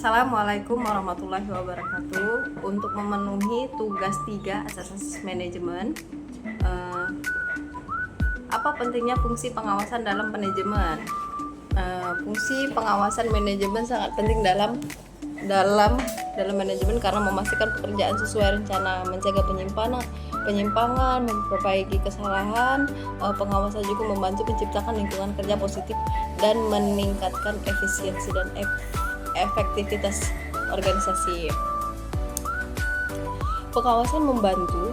Assalamualaikum warahmatullahi wabarakatuh. Untuk memenuhi tugas 3 asas manajemen, apa pentingnya fungsi pengawasan dalam manajemen? Fungsi pengawasan manajemen sangat penting dalam manajemen karena memastikan pekerjaan sesuai rencana, mencegah penyimpangan, memperbaiki kesalahan. Pengawasan juga membantu menciptakan lingkungan kerja positif dan meningkatkan efisiensi dan efektivitas organisasi. Pengawasan membantu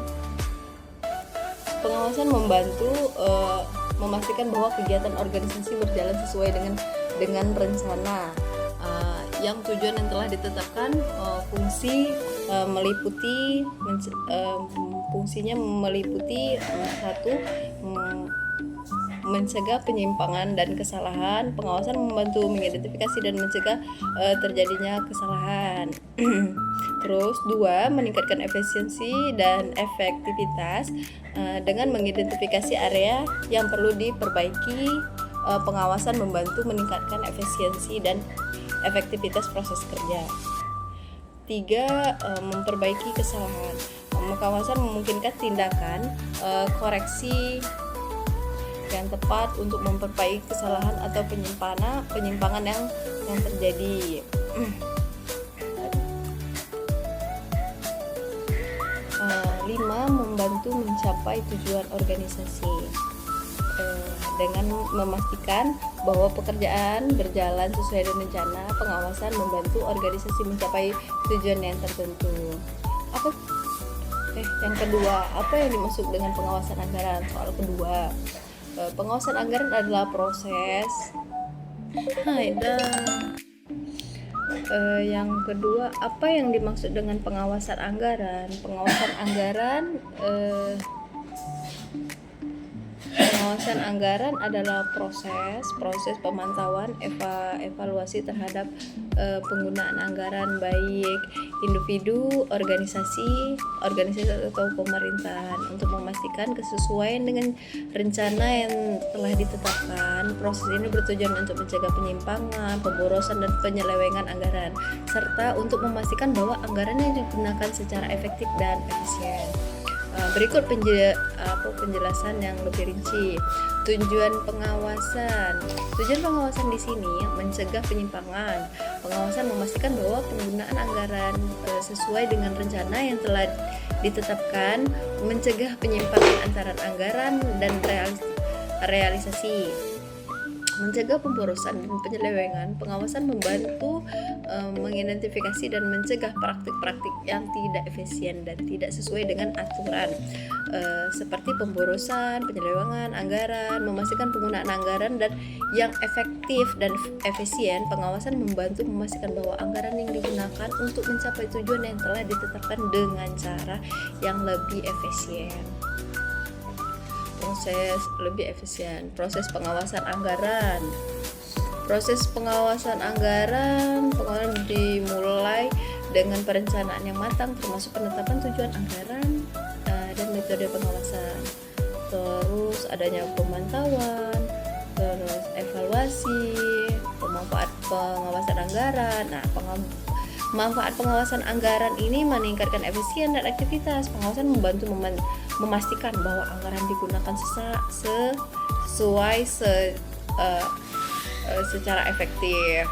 memastikan bahwa kegiatan organisasi berjalan sesuai dengan rencana yang tujuan yang telah ditetapkan. Fungsinya meliputi satu, mencegah penyimpangan dan kesalahan. Pengawasan membantu mengidentifikasi dan mencegah terjadinya kesalahan. Terus 2, meningkatkan efisiensi dan efektivitas dengan mengidentifikasi area yang perlu diperbaiki. Pengawasan membantu meningkatkan efisiensi dan efektivitas proses kerja. 3, memperbaiki kesalahan. Pengawasan memungkinkan tindakan koreksi yang tepat untuk memperbaiki kesalahan atau penyimpangan yang terjadi. 5, membantu mencapai tujuan organisasi dengan memastikan bahwa pekerjaan berjalan sesuai dengan rencana. Pengawasan membantu organisasi mencapai tujuan yang tertentu. Yang kedua, apa yang dimaksud dengan pengawasan anggaran? Soal kedua, pengawasan anggaran adalah proses. Yang kedua, apa yang dimaksud dengan pengawasan anggaran? Pengawasan anggaran adalah proses pemantauan, evaluasi terhadap penggunaan anggaran baik individu, organisasi atau pemerintahan untuk memastikan kesesuaian dengan rencana yang telah ditetapkan. Proses ini bertujuan untuk mencegah penyimpangan, pemborosan dan penyelewengan anggaran, serta untuk memastikan bahwa anggaran yang digunakan secara efektif dan efisien. Berikut penjelasan yang lebih rinci. Tujuan pengawasan di sini mencegah penyimpangan. Pengawasan memastikan bahwa penggunaan anggaran sesuai dengan rencana yang telah ditetapkan, mencegah penyimpangan antara anggaran dan realisasi, mencegah pemborosan dan penyelewengan. Pengawasan membantu mengidentifikasi dan mencegah praktik-praktik yang tidak efisien dan tidak sesuai dengan aturan, seperti pemborosan, penyelewengan anggaran. Memastikan penggunaan anggaran dan yang efektif dan efisien. Pengawasan membantu memastikan bahwa anggaran yang digunakan untuk mencapai tujuan yang telah ditetapkan dengan cara yang lebih efisien. Proses pengawasan anggaran. Proses pengawasan anggaran dimulai dengan perencanaan yang matang, termasuk penetapan tujuan anggaran dan metode pengawasan. Terus adanya pemantauan, terus evaluasi, pemanfaat pengawasan anggaran. Manfaat pengawasan anggaran ini meningkatkan efisien dan aktivitas. Pengawasan membantu memastikan bahwa anggaran digunakan secara efisien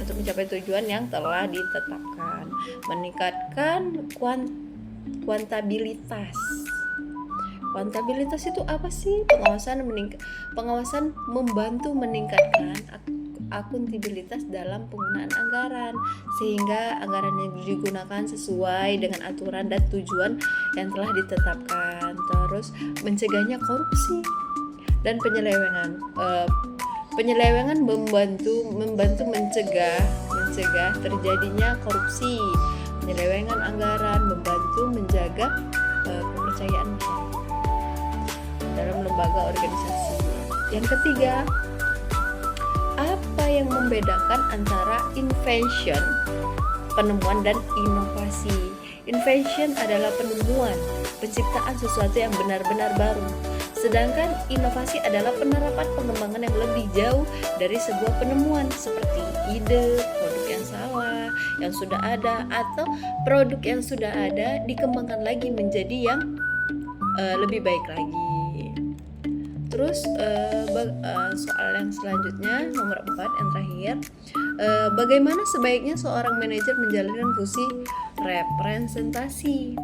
untuk mencapai tujuan yang telah ditetapkan. Meningkatkan kuantabilitas. Kuantabilitas itu apa sih? Pengawasan membantu meningkatkan akuntabilitas dalam penggunaan anggaran, sehingga anggaran yang digunakan sesuai dengan aturan dan tujuan yang telah ditetapkan. Terus mencegahnya korupsi dan penyelewengan. Penyelewengan membantu mencegah terjadinya korupsi. Penyelewengan anggaran membantu menjaga kepercayaan dalam lembaga organisasi. Yang ketiga, apa yang membedakan antara invention, penemuan, dan inovasi? Invention adalah penemuan, penciptaan sesuatu yang benar-benar baru, Sedangkan inovasi adalah penerapan pengembangan yang lebih jauh dari sebuah penemuan, seperti ide, produk yang salah, yang sudah ada, atau produk yang sudah ada dikembangkan lagi menjadi yang lebih baik lagi. Terus soal yang selanjutnya nomor 4 yang terakhir, bagaimana sebaiknya seorang manajer menjalankan fungsi representasi?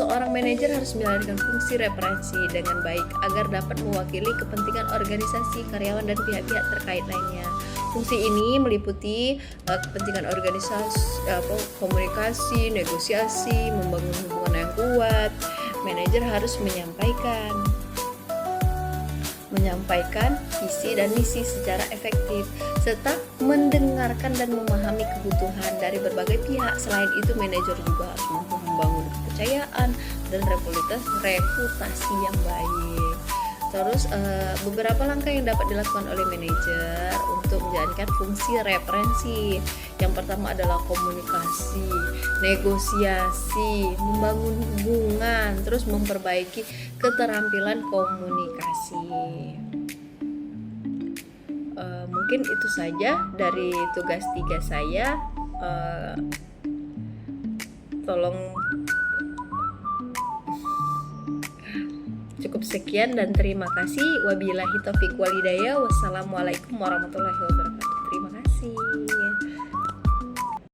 Seorang manajer harus menjalankan fungsi referensi dengan baik agar dapat mewakili kepentingan organisasi, karyawan, dan pihak-pihak terkait lainnya. Fungsi ini meliputi kepentingan organisasi, komunikasi, negosiasi, membangun hubungan yang kuat. Manajer harus menyampaikan visi dan misi secara efektif, serta mendengarkan dan memahami kebutuhan dari berbagai pihak. Selain itu, manajer juga harus mampu membangun kepercayaan dan reputasi yang baik. Terus beberapa langkah yang dapat dilakukan oleh manajer untuk menjalankan fungsi referensi. Yang pertama adalah komunikasi, negosiasi, membangun hubungan, terus memperbaiki keterampilan komunikasi. Mungkin itu saja dari tugas 3 saya. Tolong cukup sekian dan terima kasih. Wabillahi taufiq walhidayah. Wassalamualaikum warahmatullahi wabarakatuh. Terima kasih.